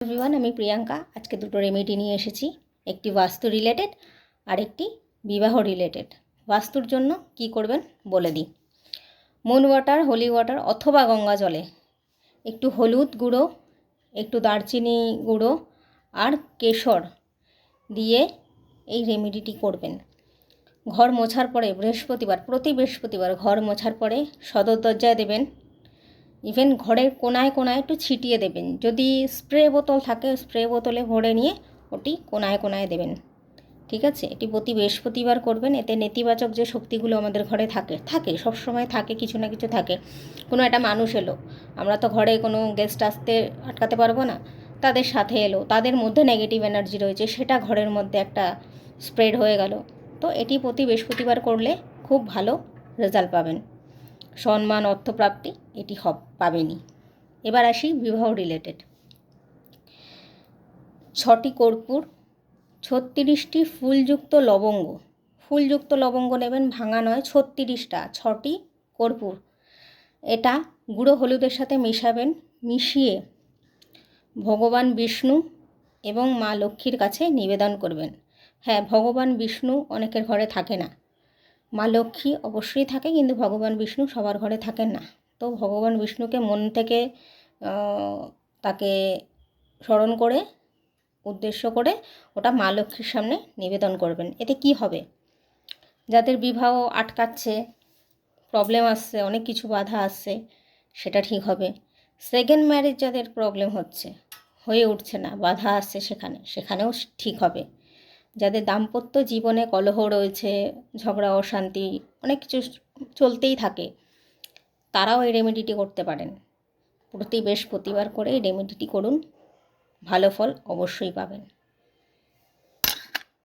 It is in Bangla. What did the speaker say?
এভরিওয়ান, আমি প্রিয়াঙ্কা। আজকে দুটো রেমেডি নিয়ে এসেছি, একটি বাস্তু রিলেটেড আর একটি বিবাহ রিলেটেড। বাস্তুর জন্য কি করবেন বলে দিই। মুন ওয়াটার, হোলি ওয়াটার অথবা গঙ্গা জলে একটু হলুদ গুঁড়ো, একটু দারচিনি গুঁড়ো আর কেশর দিয়ে এই রেমেডিটি করবেন। ঘর মোছার পরে প্রতি বৃহস্পতিবার ঘর মোছার পরে সদর দরজায় দেবেন। ইভেন ঘরের কোনায় কোনায় একটু ছিটিয়ে দেবেন। যদি স্প্রে বোতল থাকে, স্প্রে বোতলে ভরে নিয়ে ওটি কোনায় কোনায় দেবেন। ঠিক আছে, এটি প্রতি বৃহস্পতিবার করবেন। এতে নেতিবাচক যে শক্তিগুলো আমাদের ঘরে থাকে সবসময় থাকে, কিছু না কিছু থাকে। কোনো একটা মানুষ এলো, আমরা তো ঘরে কোনো গেস্ট আসতে আটকাতে পারবো না। তাদের সাথে এলো, তাদের মধ্যে নেগেটিভ এনার্জি রয়েছে, সেটা ঘরের মধ্যে একটা স্প্রেড হয়ে গেল। তো এটি প্রতি বৃহস্পতিবার করলে খুব ভালো রেজাল্ট পাবেন। সম্মান, অর্থপ্রাপ্তি এটি পাবেনই। এবার আসি বিবাহ রিলেটেড। 6টি কর্পূর, 36টি ফুলযুক্ত লবঙ্গ নেবেন, ভাঙা নয়, 36টা, 6টি কর্পূর। এটা গুঁড়ো হলুদের সাথে মিশাবেন। মিশিয়ে ভগবান বিষ্ণু এবং মা লক্ষ্মীর কাছে নিবেদন করবেন। হ্যাঁ, ভগবান বিষ্ণু অনেকের ঘরে থাকে না, মা লক্ষ্মী অবশ্যই থাকে, কিন্তু ভগবান বিষ্ণু সবার ঘরে থাকেন না। তো ভগবান বিষ্ণুকে মন থেকে তাকে স্মরণ করে, উদ্দেশ্য করে ওটা মা লক্ষ্মীর সামনে নিবেদন করবেন। এতে কি হবে, যাদের বিবাহ আটকাচ্ছে, প্রবলেম আসছে, অনেক কিছু বাধা আসছে, সেটা ঠিক হবে। সেকেন্ড ম্যারেজ যাদের প্রবলেম হয়ে উঠছে না, বাধা আসছে, সেখানেও ঠিক হবে। যাদের দাম্পত্য জীবনে কলহ রয়েছে, ঝগড়া, অশান্তি, অনেক কিছু চলতেই থাকে, তারাও এই রেমেডিটি করতে পারেন। প্রতি বৃহস্পতিবার করে এই রেমেডিটি করুন, ভালো ফল অবশ্যই পাবেন।